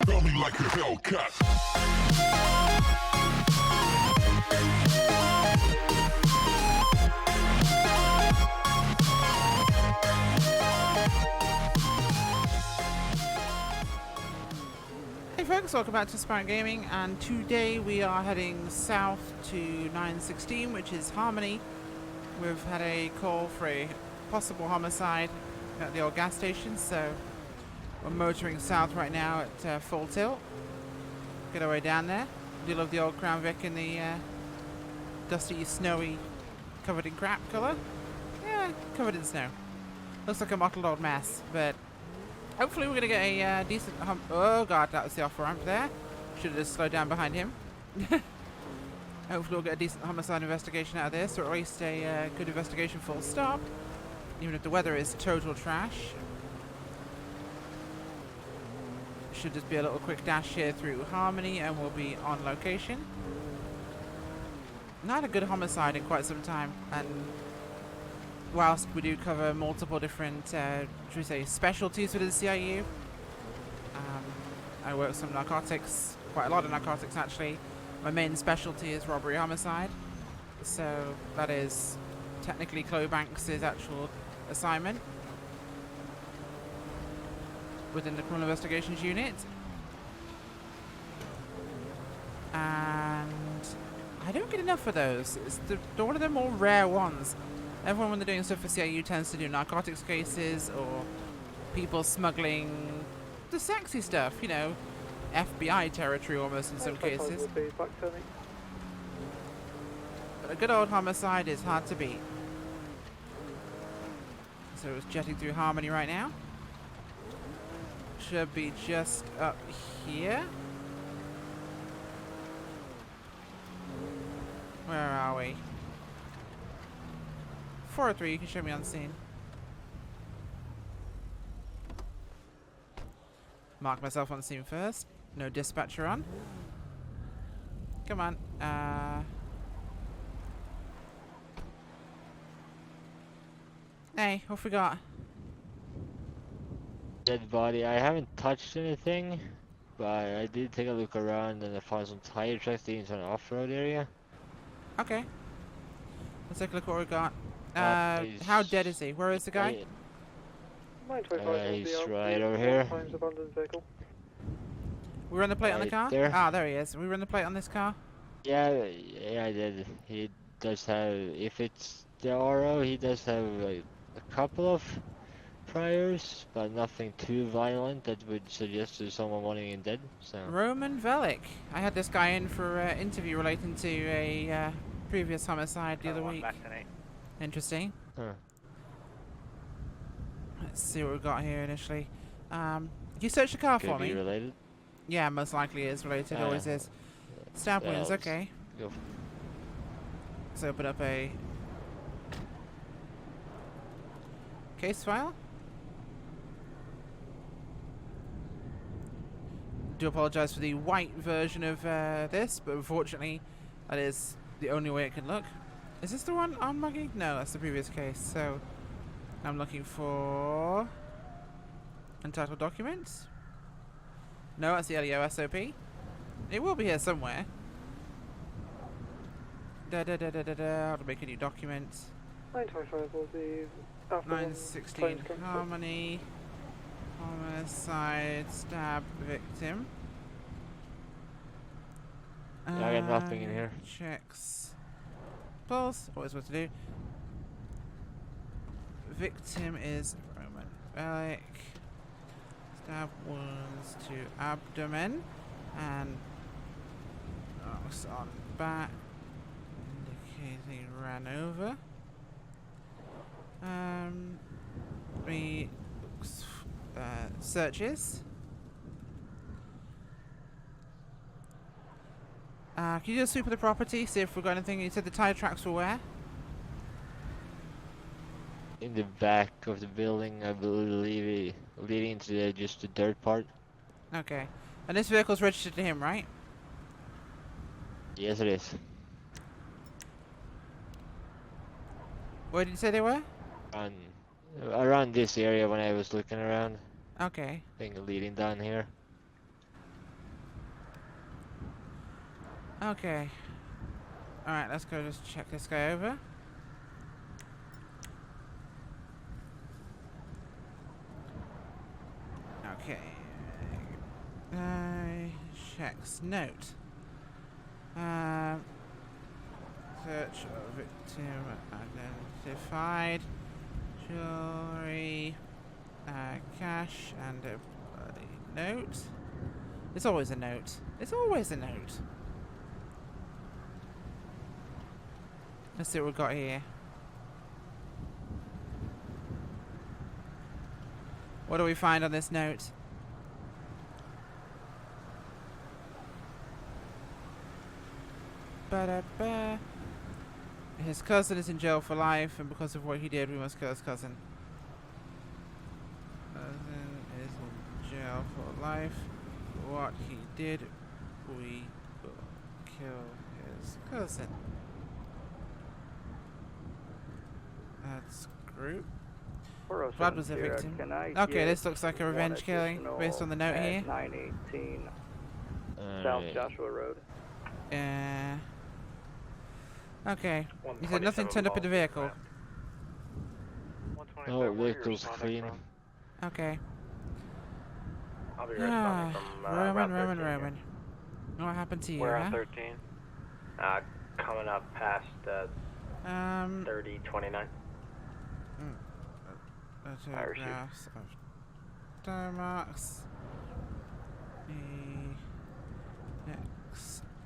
Feel me like a Hellcat. Hey folks, welcome back to Aspirant Gaming, and today we are heading south to 916, which is Harmony. We've had a call for a possible homicide at the old gas station, so we're motoring south right now at full tilt. Get our way down there. Do you love the old Crown Vic in the dusty, snowy, covered in crap colour? Yeah, covered in snow. Looks like a mottled old mess, but hopefully we're going to get a decent oh god, that was the off ramp there. Should have just slowed down behind him. Hopefully we'll get a decent homicide investigation out of this, or at least a good investigation full stop. Even if the weather is total trash. Should just be a little quick dash here through Harmony and we'll be on location. Not a good homicide in quite some time, and whilst we do cover multiple different, should we say, specialties within the CIU, I work with some narcotics, quite a lot of narcotics actually. My main specialty is robbery homicide, so that is technically Chloe Banks' actual assignment within the criminal investigations unit. And I don't get enough of those. They're one of the more rare ones. Everyone, when they're doing stuff for CIU, tends to do narcotics cases or people smuggling the sexy stuff, you know, FBI territory almost in some cases. But a good old homicide is hard to beat. So it's jetting through Harmony right now. Should be just up here. Where are we? 403, you can show me on scene. Mark myself on scene first. No dispatcher on. Come on. Hey, what we got? Dead body. I haven't touched anything, but I did take a look around and I found some tire tracks leading to an off-road area. Okay. Let's take a look what we got. How dead is he? Where is the guy? He's right over here. We run the plate on the Right car? there. Ah, there he is. We run the plate on this car? Yeah, I did. He does have, if it's the RO, he does have like, a couple of priors, but nothing too violent that would suggest to someone wanting him dead. So Roman Velik. I had this guy in for an interview relating to a previous homicide the other week. Interesting. Huh. Let's see what we've got here initially. You search the car Could for be me? related. Yeah, most likely is related. Always is. Stab wounds. Well, Okay. Go Let's open up a case file. Do apologise for the white version of this, but unfortunately that is the only way it can look. Is this the one on mugging? No, that's the previous case. So I'm looking for entitled documents. No, that's the LEO SOP. It will be here somewhere. How to make a new document. 916 Harmony. Homicide, stab victim. Yeah, I got nothing in here. Checks. Pulse, always what to do. Victim is Roman Velik. Stab wounds to abdomen. And knocks on back. Indicating ran over. Searches. Can you just sweep of the property, see if we've got anything? You said the tire tracks were where? In the back of the building, I believe, leading to just the dirt part. Okay. And this vehicle's registered to him, right? Yes, it is. Where did you say they were? Around this area when I was looking around. Okay. I think leading down here. Okay. Alright, let's go just check this guy over. Okay. Checks note. Search of victim identified. Jewelry. Cash and a bloody note. It's always a note. It's always a note. Let's see what we've got here. What do we find on this note? Ba-da-ba. His cousin is in jail for life, and because of what he did, we must kill his cousin. Cousin is in jail for life. For what he did, we will kill his cousin. That's group. Vlad was a victim. Okay, this looks like a revenge killing based on the note here. 918 South Joshua Road. Okay. He said nothing turned up in the vehicle. No, vehicle's clean. Okay. I'll be right from Roman. What happened to you, We're huh? on 13. Coming up past 3029. Photographs of tire marks.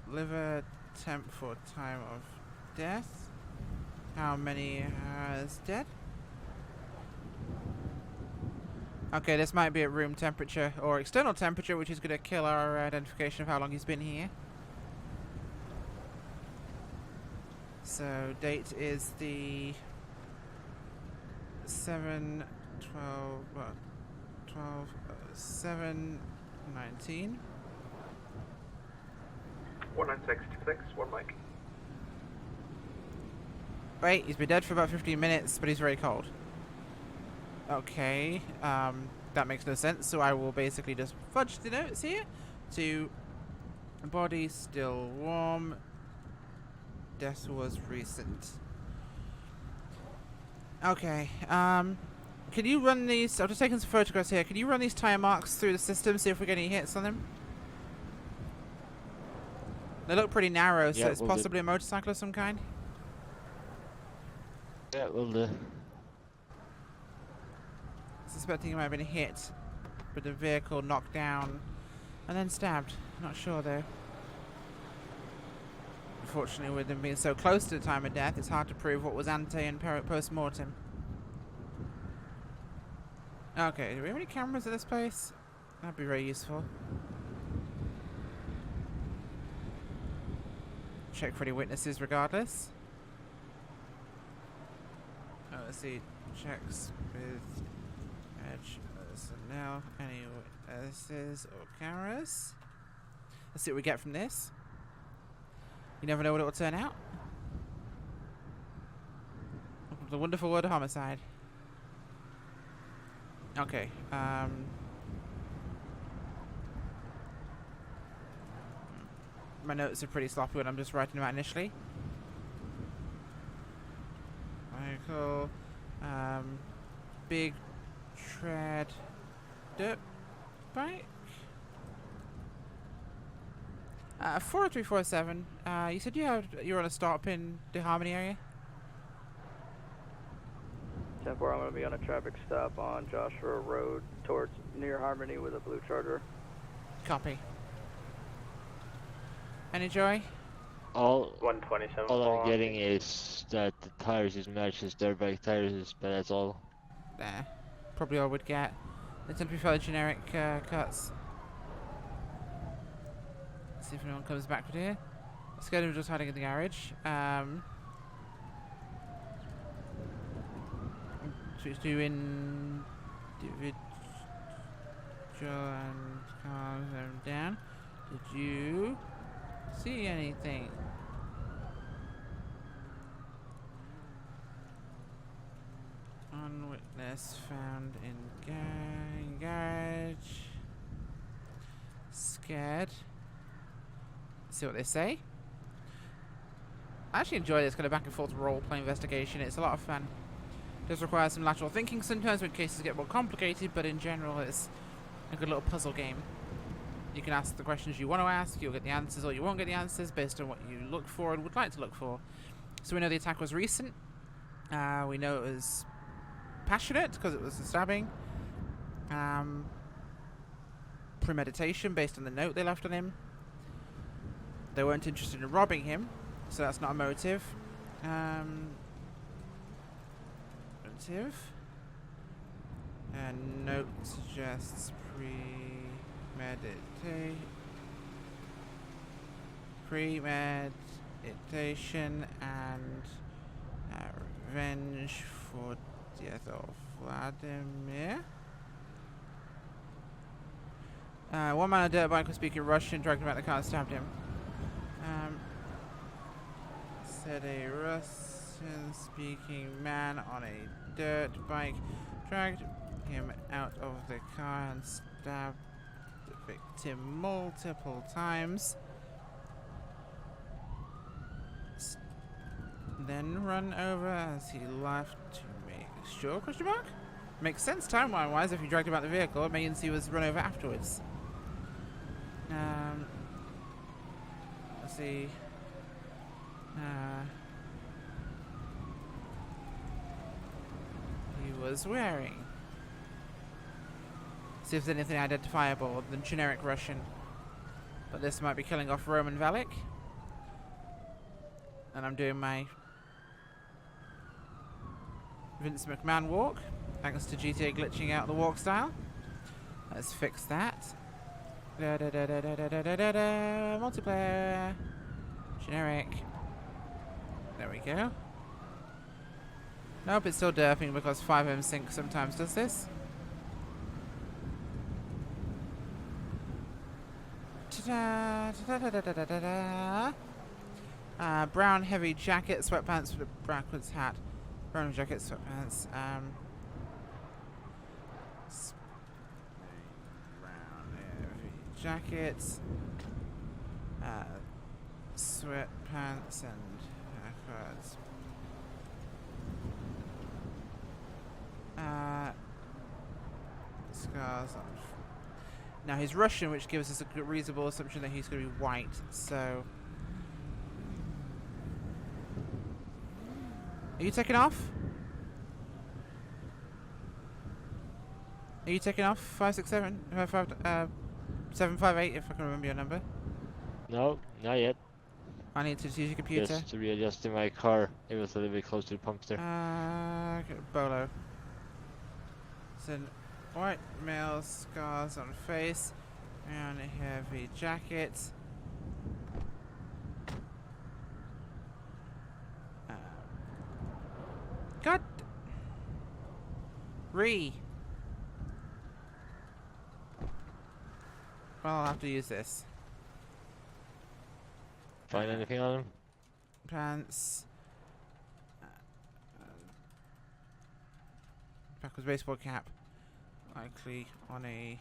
Liver temp for time of death. How many has dead? Okay, this might be at room temperature or external temperature, which is going to kill our identification of how long he's been here. So, date is the 7 7 19. 1966, one mic. Wait, he's been dead for about 15 minutes, but he's very cold. Okay, that makes no sense, so I will basically just fudge the notes here to body still warm, death was recent. Okay, can you run these, I've just taken some photographs here, can you run these tire marks through the system, see if we get any hits on them? They look pretty narrow, so it's possibly a motorcycle of some kind. Yeah, will do. Suspecting he might have been hit with the vehicle, knocked down, and then stabbed. Not sure though. Unfortunately, with them being so close to the time of death, it's hard to prove what was ante and post-mortem. Okay, do we have any cameras at this place? That'd be very useful. Check for any witnesses regardless. Oh, let's see. Checks with edge personnel. Any witnesses or cameras? Let's see what we get from this. You never know what it will turn out. The wonderful word of homicide. Okay. My notes are pretty sloppy when I'm just writing them out initially. Vehicle, big tread dirt bike. 40347. You said you're on a stop in the Harmony area. 10-4, I'm going to be on a traffic stop on Joshua Road towards near Harmony with a blue Charger. Copy. Any joy? All 127. I'm getting is that the tires is matches dirt bike tires, but that's all. Nah. Probably all we'd get. They tend to be fairly generic cuts. Let's see if anyone comes back with here. Let's go to just hiding in the garage. Switch to individual and calm them down. Did you see anything? Unwitness found in garage. Scared. See what they say. I actually enjoy this kind of back and forth role-play investigation. It's a lot of fun. It does require some lateral thinking sometimes when cases get more complicated, but in general it's a good little puzzle game. You can ask the questions you want to ask, you'll get the answers, or you won't get the answers based on what you look for and would like to look for. So we know the attack was recent. We know it was passionate because it was a stabbing. Premeditation based on the note they left on him. They weren't interested in robbing him, so that's not a motive. And note suggests premeditation and revenge for death of Vladimir. One man on a dirt bike was speaking Russian, dragged him out the car and stabbed him. Said a Russian-speaking man on a dirt bike dragged him out of the car and stabbed the victim multiple times. Then run over as he left to make sure, question mark? Makes sense timeline-wise if you dragged him out the vehicle. It means he was run over afterwards. Let's see. He was wearing. See if there's anything identifiable than generic Russian. But this might be killing off Roman Valak. And I'm doing my Vince McMahon walk, thanks to GTA glitching out the walk style. Let's fix that. Multiplayer. Generic. There we go. Nope, it's still derping because FiveM Sync sometimes does this. Brown heavy jacket, sweatpants with a backwards hat. Brown jacket, sweatpants. Brown heavy jackets. Sweatpants and backwards. Scars on. Now he's Russian, which gives us a good reasonable assumption that he's going to be white. So, are you taking off? Are you taking off? 567, 758, if I can remember your number. No, not yet. I need to use your computer. Just to readjust in my car. It was a little bit close to the pumps there. Okay, Bolo. It's an white male, scars on face, and a heavy jacket. God. Well, I'll have to use this. Find anything on him? Pants. Backwards baseball cap. Likely on a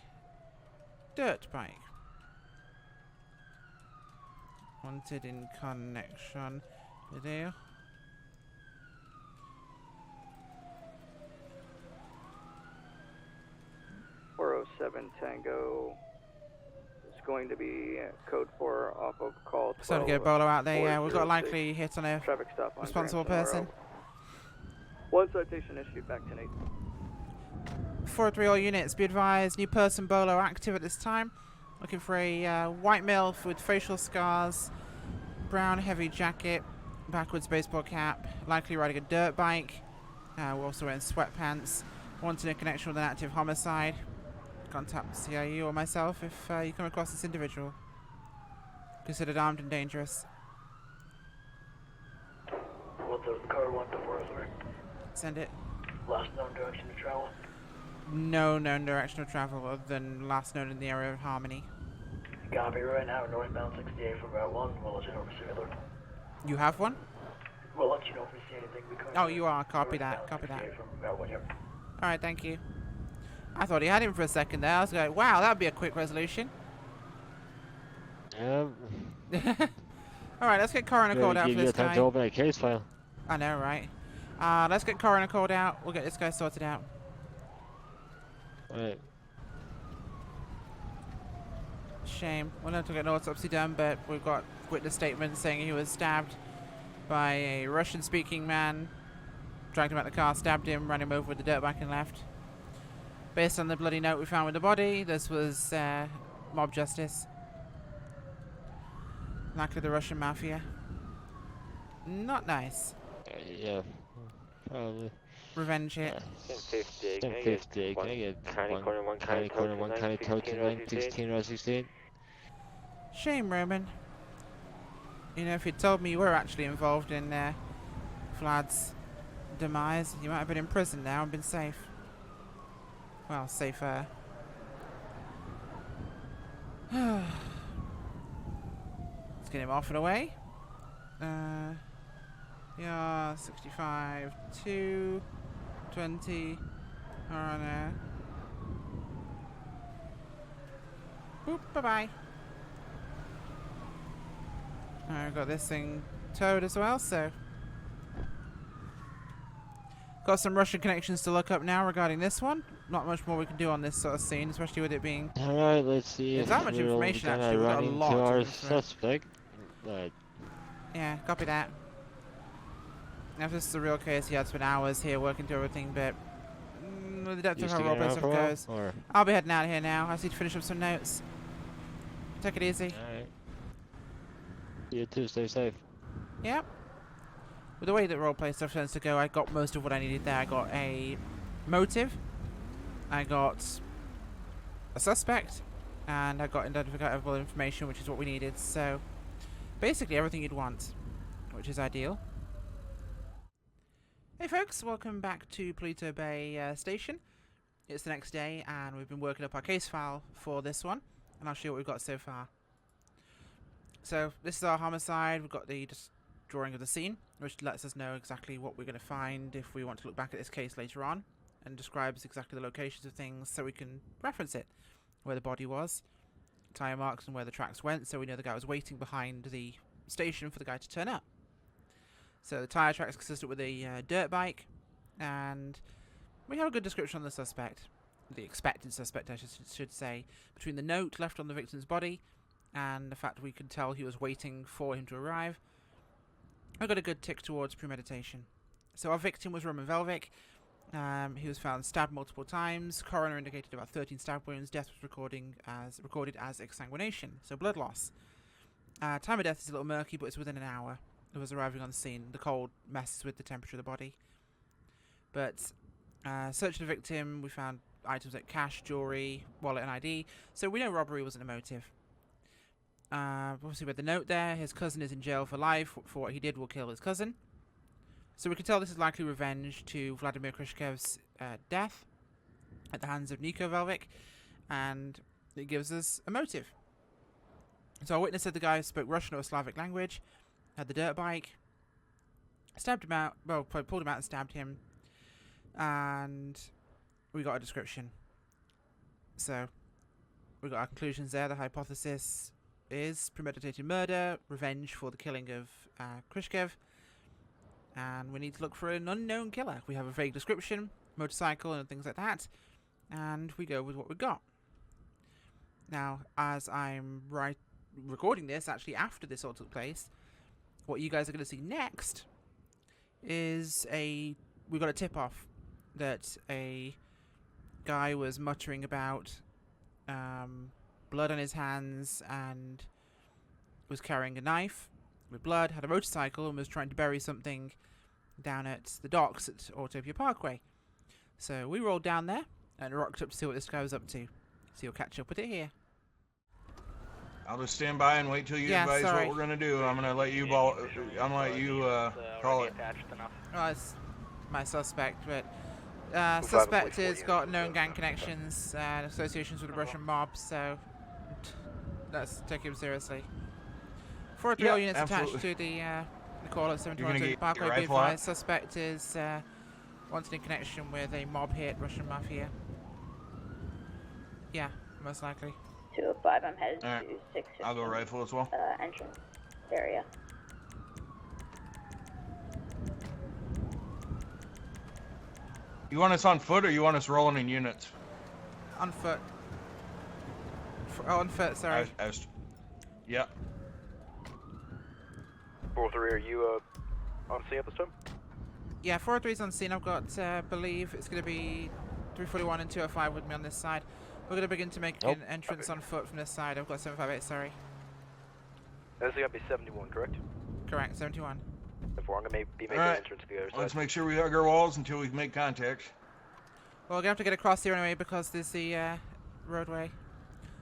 dirt bike. Wanted in connection video. Tango is going to be code 4 off of call 12. So to get Bolo out there, yeah, we've got a likely hit on a traffic stop on responsible Granson person. One citation issued, back to 8. 4-3 all units, be advised, new person Bolo active at this time. Looking for a white male with facial scars, brown heavy jacket, backwards baseball cap, likely riding a dirt bike. We're also wearing sweatpants. Wanted a connection with an active homicide. Contact CIU or myself if you come across this individual. Considered armed and dangerous. What's the car 124, Send it. last known direction to travel? No known direction of travel other than last known in the area of Harmony. Copy, right now, northbound 68 for Route 1. We'll let you know if we see other. You have one? We'll let you know if we see anything. Oh, you are. Copy that. Copy that. From Route 1, yep. Alright, thank you. I thought he had him for a second there. I was like, wow, that would be a quick resolution. Um, Alright, Alright, let's get coroner called out for Give you this time guy. to open a case file. I know, right? Let's get coroner called out. We'll get this guy sorted out. Alright. Shame. We'll have to get an autopsy done, but we've got witness statements saying he was stabbed by a Russian-speaking man. Dragged him out the car, stabbed him, ran him over with the dirt bike and left. Based on the bloody note we found with the body, this was mob justice. Likely the Russian mafia. Not nice. Yeah. Probably. Revenge hit. 1050. Can I get one county corner, one county token, 916, row 16? Shame, Roman. You know, if you'd told me you were actually involved in Vlad's demise, you might have been in prison now and been safe. Well, safer. Let's get him off and away. Yeah, 65, 2, 20, Coroner. Boop, bye-bye. I've got this thing towed as well, so... Got some Russian connections to look up now regarding this one. Not much more we can do on this sort of scene, especially with it being... Alright, let's see There's if that much we're information, gonna actually. We've got run a into lot of our information. suspect. But Yeah, copy that. Now, if this is a real case, he had spent hours here working through everything, but... with the depth you of how sticking roleplay around stuff for a while, goes... or? I'll be heading out of here now. I just need to finish up some notes. Take it easy. Alright. You too, stay safe. Yep. With the way that roleplay stuff tends to go, I got most of what I needed there. I got a motive, I got a suspect, and I got identifiable information, which is what we needed. So, basically everything you'd want, which is ideal. Hey folks, welcome back to Pluto Bay Station. It's the next day, and we've been working up our case file for this one, and I'll show you what we've got so far. So, this is our homicide. We've got the drawing of the scene, which lets us know exactly what we're going to find if we want to look back at this case later on, and describes exactly the locations of things so we can reference it, where the body was, tire marks, and where the tracks went, so we know the guy was waiting behind the station for the guy to turn up. So the tire tracks consistent with a dirt bike, and we have a good description on the suspect, the expected suspect I should say, between the note left on the victim's body and the fact we could tell he was waiting for him to arrive. I got a good tick towards premeditation. So our victim was Roman Velvic. He was found stabbed multiple times. Coroner indicated about 13 stab wounds. Death was recorded as exsanguination, so blood loss. Time of death is a little murky, but it's within an hour of us arriving on the scene. The cold messes with the temperature of the body. But searching the victim, we found items like cash, jewelry, wallet, and ID. So we know robbery wasn't a motive. Obviously with the note there, his cousin is in jail for life. For what he did will kill his cousin. So we can tell this is likely revenge to Vladimir Krishkev's death at the hands of Niko Velvic, and it gives us a motive. So our witness said the guy spoke Russian or Slavic language, had the dirt bike, stabbed him out, well, pulled him out and stabbed him, and we got a description. So we got our conclusions there. The hypothesis is premeditated murder, revenge for the killing of Krishkev, and we need to look for an unknown killer. We have a vague description, motorcycle and things like that, and we go with what we got. Now, as I'm recording this, actually after this all took place, what you guys are going to see next is we got a tip-off that a guy was muttering about blood on his hands and was carrying a knife with blood, had a motorcycle, and was trying to bury something down at the docks at Autopia Parkway. So we rolled down there and rocked up to see what this guy was up to. So you'll catch up with it here. I'll just stand by and wait till you advise what we're gonna do. I'm gonna let you call it. Well, it's my suspect, but suspect has got known gang connections and associations with the Russian mob, so let's take him seriously. 4 units attached to the call at 722 Parkway. Be advised, suspect is wanted in connection with a mob hit Russian mafia. Yeah, most likely. 205, I'm headed to 6. I'll go rifle as well. Entrance area. You want us on foot or you want us rolling in units? On foot. On foot, sorry. Yeah. 4-3, are you on scene at this time? Yeah, 403's on scene. I've got, believe it's going to be 341 and 205 with me on this side. We're going to begin to make an entrance on foot from this side. I've got 758, sorry. That's going to be 71, correct? Correct, 71. Therefore, I'm going to be making an entrance to the other side. Let's make sure we hug our walls until we make contact. Well, we're going to have to get across here anyway because there's the roadway.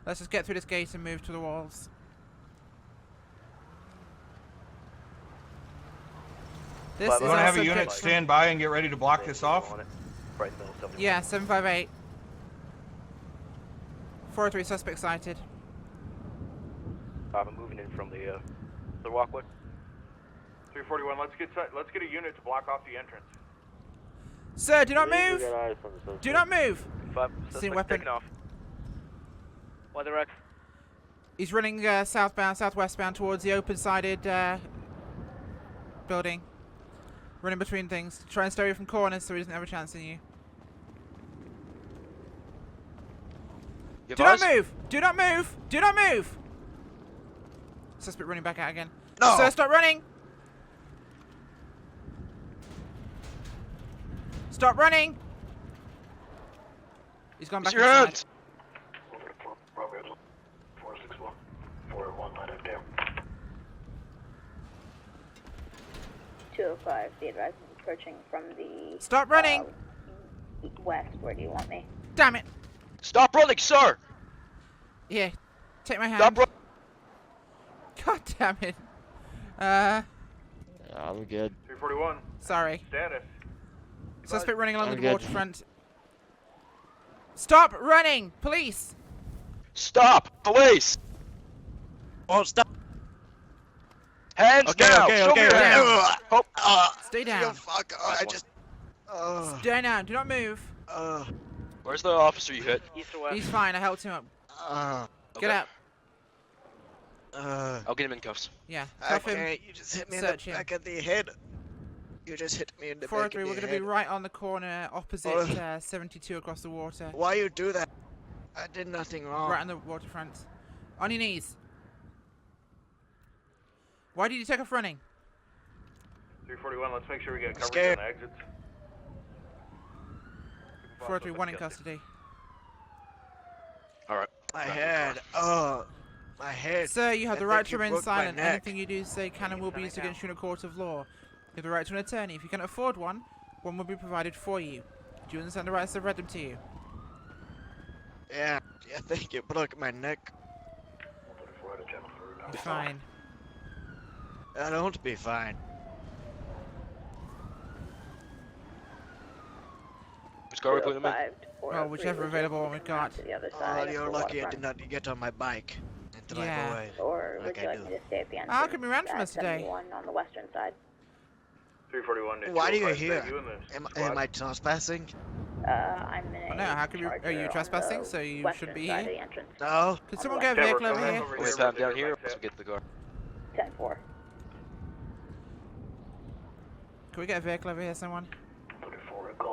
Let's just get through this gate and move to the walls. This is you want to have a unit stand by and get ready to block this off? Yeah, 758. 403 suspect sighted. I'm moving in from the walkway. 341, let's get a unit to block off the entrance. Sir, do not move! Do not move! Seen weapon. Taking off. Weather X. He's running southwestbound towards the open-sided building. Running between things. Try and stay away from corners so he doesn't have a chance in you. Do not move! Do not move! Do not move! Suspect running back out again. No! Sir, stop running! Stop running! He's gone back inside. 461. 401, let him down. 205, the advisor is approaching from the... Stop running! West, where do you want me? Damn it! Stop running, sir! Yeah, take my hand. Stop running! God damn it. I'm good. 341. Sorry. Status. Suspect running along I'm the good. waterfront. Stop running! Police! Stop! Police! Oh, stop! Hands down! Show me your hands! Stay down. You fuck! I just... Stay down. Do not move. Where's the officer you hit? East or west? He's fine. I helped him up. Get out. I'll get him in cuffs. Yeah. I Cuff him. can't. You just hit me in the Search him. back of the head. You just hit me in the back 403, of we're the going to head. be right on the corner opposite 72 across the water. Why you do that? I did nothing wrong. Right on the waterfront. On your knees. Why did you take off running? 341, let's make sure we get coverage Scared. on the exits. 431 in custody. Alright. My head. My head. Sir, you have I the right think to you remain broke my silent. neck. Anything you do say can and will be used against you in a court of law. You have the right to an attorney. If you can afford one, one will be provided for you. Do you understand the rights I've read them to you? Yeah, I think you broke my neck. You're fine. I don't be fine. Which car are we putting him in? 205 to 403, Well, whichever available one we've got. to the other Oh, side of you're the lucky I waterfront. did not get on my bike and drive Yeah. away. Or would like you I like do. me to stay at the end? How come you ran from us today? 71 on the western side. 341. Why do you hear? Am I trespassing? I'm in Oh, no, how come you- are you charger on trespassing? the So you western should be side of here? the entrance. No. Could On someone the get a west. vehicle over here? We have down here. Let's get to the car. 10-4. Can we get a vehicle over here, someone?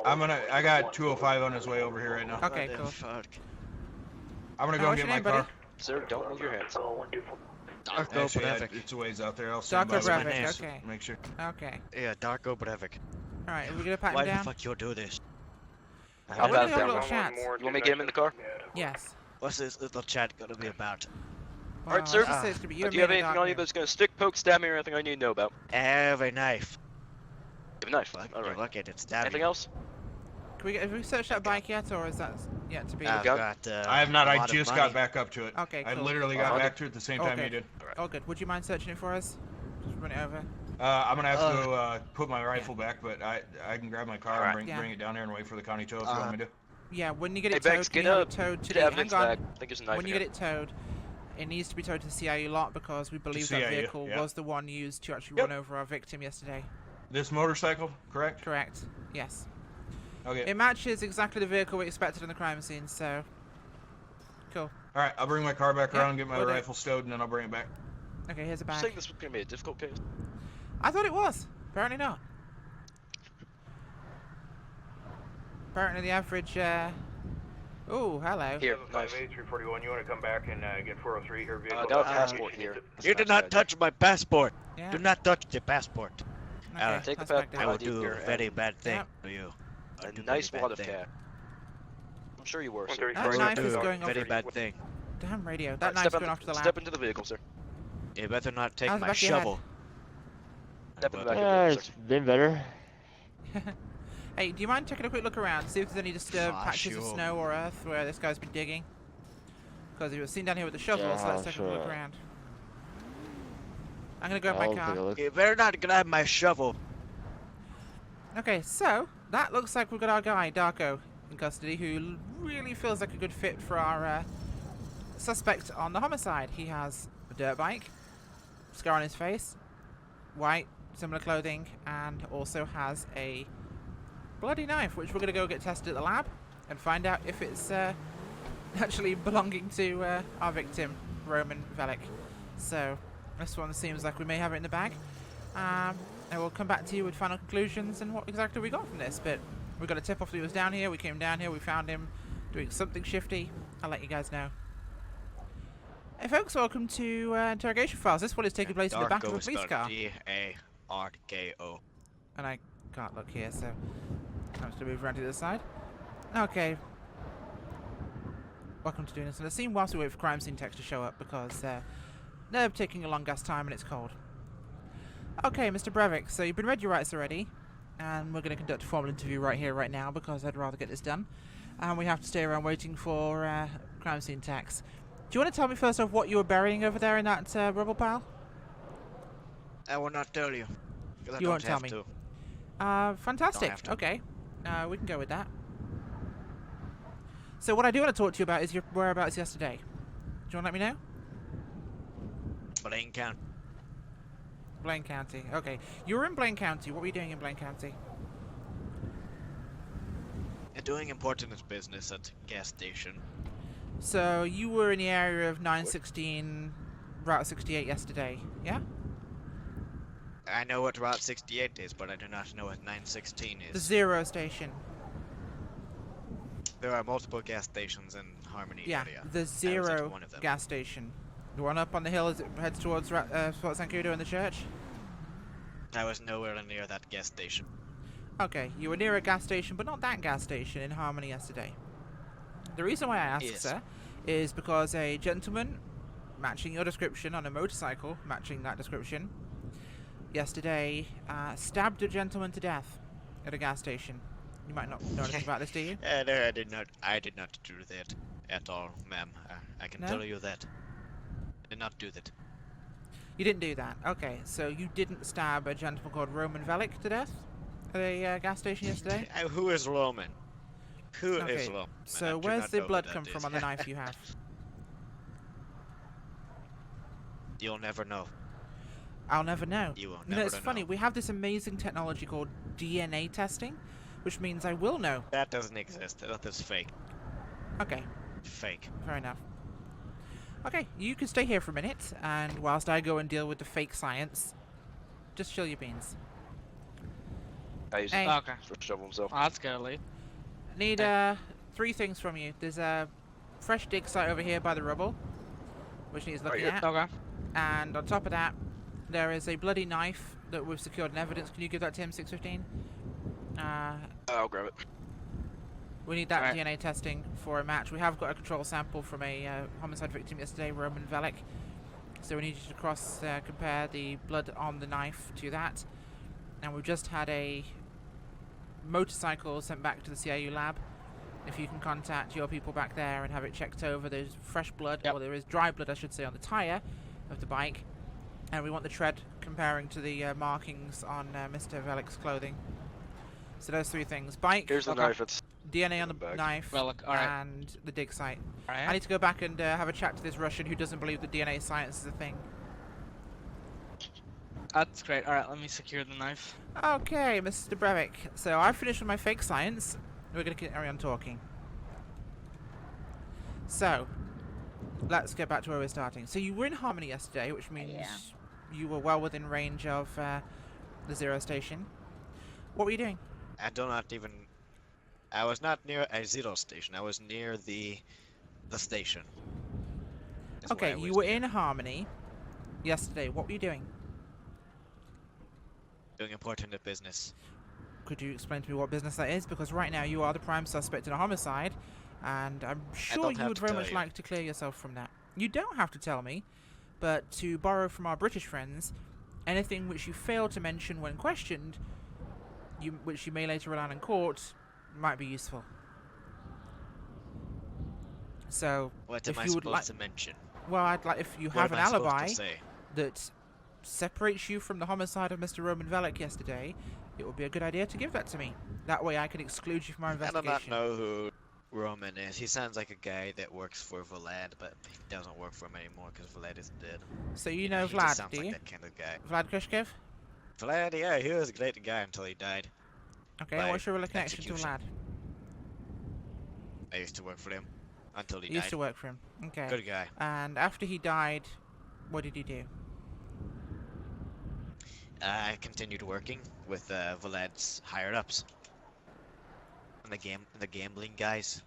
I got 205 on his way over here right now. Okay, What the cool. fuck? I'm gonna go what's get your my name, car. buddy? Sir, don't move your hands. Darko Actually, Breivik. it's a ways out there. I'll stand Darko by. Breivik, Just okay. Make sure. Okay. Yeah, Darko Breivik. Alright, are we gonna pat Why him the down? fuck you do this? I'll We're gonna pass have a down. little chat. You want me to get him in the car? Yes. What's this little chat gonna be about? Well, Alright, sir. let's just say it's gonna be you and Do you me have in the anything dark on you room. that's gonna stick, poke, stab me, or anything I need to know about? I have a knife. You have a knife. Fuck, Alright. look at it, stab Anything me. else? Have we searched that bike yet, or is that yet to be? I've gun? got, I have not. a I lot of just money. got back up to it. Okay, I cool. literally got back to it at the same time Okay. you did. Oh, good. Would you mind searching it for us? Just run it over. I'm gonna have to go put my rifle back, but I can grab my car and Alright. bring, Yeah. bring it down here and wait for the county tow if you want me to. Yeah, when you get Hey, it Bex, towed, can get you have up. it towed to Get the... the evidence Hang on. back. I think there's a knife When in you here. get it towed, it needs to be towed to the CIU lot because we believe that CIU, vehicle yeah. was the one used to actually Yep. run over our victim yesterday. This motorcycle, correct? Correct. Yes. Okay. It matches exactly the vehicle we expected in the crime scene, so... Cool. All right, I'll bring my car back Yeah, around, get my will do. rifle stowed, and then I'll bring it back. Okay, here's a I bag. think this was gonna be a difficult case. I thought it was. Apparently not. Apparently the average, oh, hello. Here, nice. 341, you want to come back and get 403 here? Got a passport here. You did not touch my passport. Yeah. Do not touch the passport. Okay, Take the that's back passport. I will ID do here a very and bad thing Yep. to you. I'll a do nice very wad bad of thing. cash. I'm sure you were, sir. That I will knife do is a going off. very bad thing. Damn radio. That Alright, knife's going off to the lab. Step into the vehicle, sir. You better not take How's the my back of your head? shovel. Step in the But- back of the vehicle, It's sir. been better. Hey, do you mind taking a quick look around, see if there's any disturbed Ah, patches of sure. snow or earth where this guy's been digging? Because he was seen down here with the shovel, so Yeah, let's take a look sure. around. I'm gonna grab my I'll take a car. look. You better not grab my shovel. Okay, so that looks like we've got our guy, Darko, in custody, who really feels like a good fit for our suspect on the homicide. He has a dirt bike, scar on his face, white, similar clothing, and also has a bloody knife, which we're going to go get tested at the lab and find out if it's actually belonging to our victim, Roman Velik. So this one seems like we may have it in the bag. And we'll come back to you with final conclusions and what exactly we got from this. But we got a tip off that he was down here. We came down here. We found him doing something shifty. I'll let you guys know. Hey folks, welcome to Interrogation Files. This one is taking place in the back of a police car. D-A-R-K-O. And I can't look here, so I'm just going to move around to the other side. Okay. Welcome to doing this on the scene whilst we wait for crime scene text to show up because they're taking a long ass time and it's cold. Okay, Mr. Brevik, so you've been read your rights already, and we're going to conduct a formal interview right here, right now, because I'd rather get this done. And we have to stay around waiting for crime scene text. Do you want to tell me first off what you were burying over there in that rubble pile? I will not tell you. 'Cause I You don't won't tell have me. to. Fantastic. have to. Okay, we can go with that. So what I do want to talk to you about is your whereabouts yesterday. Do you want to let me know? Blaine County. Blaine County. Okay, you were in Blaine County. What were you doing in Blaine County? Doing important business at gas station. So you were in the area of 916, Route 68 yesterday, yeah? I know what Route 68 is, but I do not know what 916 The is. Zero station. There are multiple gas stations in Harmony Yeah, area. the at Zero one of them. gas station. The one up on the hill as it heads towards Fort Sankudo and the church? I was nowhere near that gas station. Okay, you were near a gas station, but not that gas station in Harmony yesterday. The reason why I asked, Yes. sir, is because a gentleman matching your description on a motorcycle, matching that description, yesterday stabbed a gentleman to death at a gas station. You might not know anything about this, do you? No, I did not. I did not do that at all, ma'am. I can No? tell you that. I did not do that. You didn't do that. Okay, so you didn't stab a gentleman called Roman Velik to death at a gas station yesterday? Who is Roman? Who is Okay, Roman? so I do where's not the know who blood that come from is. on the knife you have? You'll never know. I'll never know. You will You know, never it's funny, know. we have this amazing technology called DNA testing, which means I will know. That doesn't exist. That is fake. Okay, Fake. fair enough. Okay, you can stay here for a minute, and whilst I go and deal with the fake science, just chill your beans. I used Hey. Okay. to shovel himself. Oh, that's good, Lee. Need 3 things from you. There's a fresh dig site over here by the rubble, which needs looking here. at. Okay. And on top of that, there is a bloody knife that we've secured in evidence. Can you give that to him, 615? I'll grab it. We need that Alright. DNA testing for a match. We have got a control sample from a homicide victim yesterday, Roman Velik. So we need you to compare the blood on the knife to that. And we've just had a motorcycle sent back to the CIU lab. If you can contact your people back there and have it checked over, there's fresh blood, Yep. or there is dry blood, I should say, on the tyre of the bike. And we want the tread comparing to the markings on Mr. Velik's clothing. So those 3 things. Bike, Here's the Okay. knife. It's DNA on the Bag. knife, Well, look, alright. and the dig site. I Alright. need to go back and have a chat to this Russian who doesn't believe that DNA science is a thing. That's great. Alright, let me secure the knife. Okay, Mr. Brevik. So I finished with my fake science. We're going to carry on talking. So, let's get back to where we're starting. So you were in Harmony yesterday, which means Yeah. you were well within range of the Zero station. What were you doing? I do not even I was not near a zero station. I was near the station. That's where Okay, I you was were near. in Harmony yesterday. What were you doing? Doing important business. Could you explain to me what business that is? Because right now you are the prime suspect in a homicide, and I'm sure don't you have would to very tell much you. like to clear yourself from that. You don't have to tell me, but to borrow from our British friends, anything which you fail to mention when questioned, which you may later rely on in court, might be useful. So, What if am I you would supposed like, to mention? well, I'd like if you What have am an I supposed alibi to say? that separates you from the homicide of Mr. Roman Velik yesterday, it would be a good idea to give that to me. That way I can exclude you from our I do investigation. not know who Roman is. He sounds like a guy that works for Vlad, but he doesn't work for him anymore because Vlad is dead. So you know he just Vlad, sounds do like you? that kind of guy. Vlad Kushkev? Vlad, yeah, he was a great guy until he died. Okay, By what's your connection to execution. Vlad? I used to work for him until he You used died. to work for him. Okay. Good guy. And after he died, what did you do? I continued working with Vlad's higher ups. And the gambling guys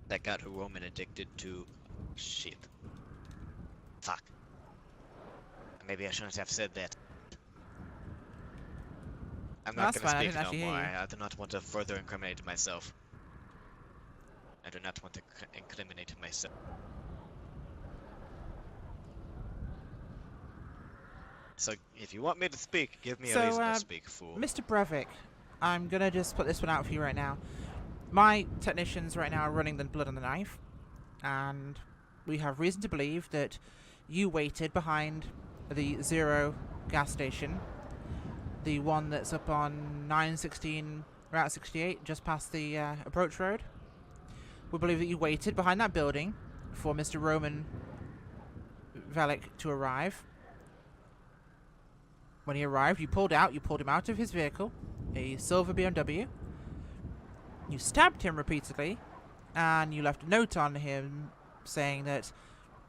that got Roman addicted to shit. Fuck. Maybe I shouldn't have said that. I'm not That's gonna fine, I speak didn't no actually hear more. you. I do not want to further incriminate myself. I do not want to incriminate myself. So, if you want me to speak, give me a reason to speak, fool. Mr. Brevik, I'm gonna just put this one out for you right now. My technicians right now are running the blood on the knife, and we have reason to believe that you waited behind the Zero gas station, the one that's up on 916 Route 68, just past the approach road. We believe that you waited behind that building for Mr. Roman Velik to arrive. When he arrived, you pulled him out of his vehicle, a silver BMW. You stabbed him repeatedly, and you left a note on him saying that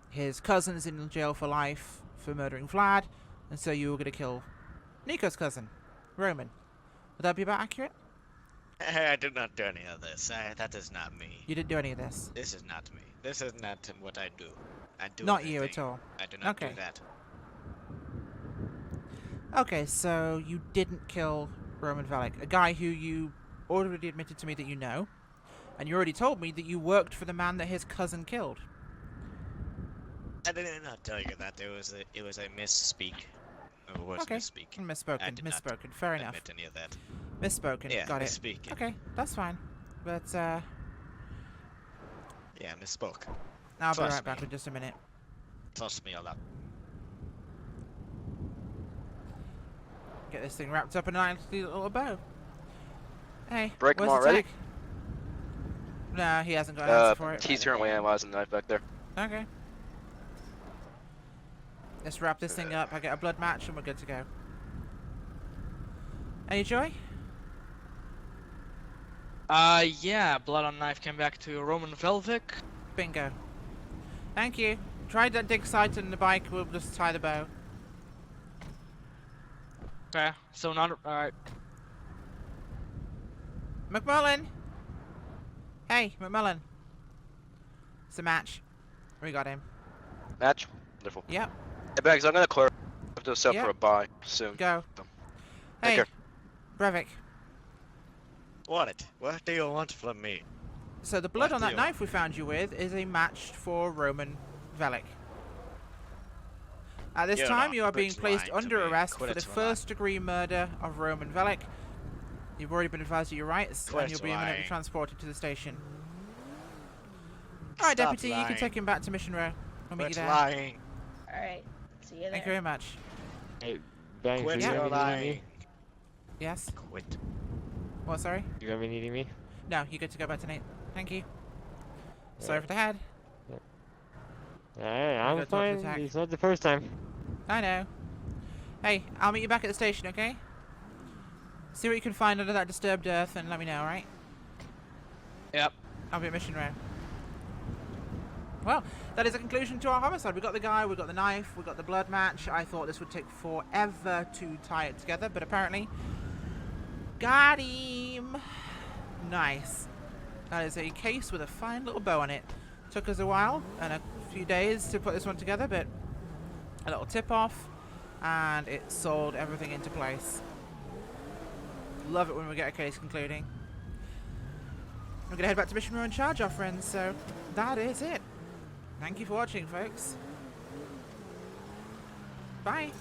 his cousin's in jail for life for murdering Vlad, and so you were going to kill Nico's cousin, Roman. Would that be about accurate? I did not do any of this. That is not me. You didn't do any of this? This is not me. This is not what I do. I do Not you everything. at all? I do not Okay. do that. Okay, so you didn't kill Roman Velik, a guy who you already admitted to me that you know, and you already told me that you worked for the man that his cousin killed. I did not tell you that. It was a misspeak. It was Okay, misspeak. I misspoken, did not misspoken, fair enough. admit any of that. Misspoken, Yeah, got it. misspeaking. Okay, that's fine. But, Yeah, misspoke. I'll be Trust right back me. in just a minute. Trust me a lot. Get this thing wrapped up in a nice little bow. Hey, Break 'em where's the already? tech? No, he hasn't got an answer for it. He's currently analyzing the knife back there. Okay. Let's wrap this thing up. I get a blood match and we're good to go. Any joy? Yeah, blood on knife came back to Roman Velvik. Bingo. Thank you. Try that dig site and the bike. We'll just tie the bow. Okay, so not alright. McMullen! Hey, McMullen. It's a match. We got him. Match? Wonderful. Yep, Hey, Bags, I'm gonna clear this up Yep. for a buy soon. go. Take Hey, care. Brevik. What? What do you want from me? So the blood What on that deal? knife we found you with is a match for Roman Velik. At this You're time, not you are being quit placed lying to under me. arrest Quit for the it, Roman. first-degree murder of Roman Velik. You've already been advised of your rights, Quit and you'll be imminently lying. transported to the station. All right, Stop Deputy, you can lying. take him back to Mission Row. We'll meet you Quit there. lying. Alright, see you there. Thank you very much. Hey, Banks, Quit you Yeah. gonna your be needing lying. me? Yes? Quit. What, sorry? You gonna be needing me? No, you're good to go back to Nate. Thank you. Sorry for the head. Alright, gotta I'm talk to the fine. tech. It's not the first time. I know. Hey, I'll meet you back at the station, okay? See what you can find under that disturbed earth and let me know, alright? Yep. I'll be at Mission Row. Well, that is a conclusion to our homicide. We got the guy, we got the knife, we got the blood match. I thought this would take forever to tie it together, but apparently... Got him! Nice. That is a case with a fine little bow on it. Took us a while and a few days to put this one together, but a little tip off and it sold everything into place. Love it when we get a case concluding. We're gonna head back to Mission Row and charge our friends, so that is it. Thank you for watching, folks. Bye.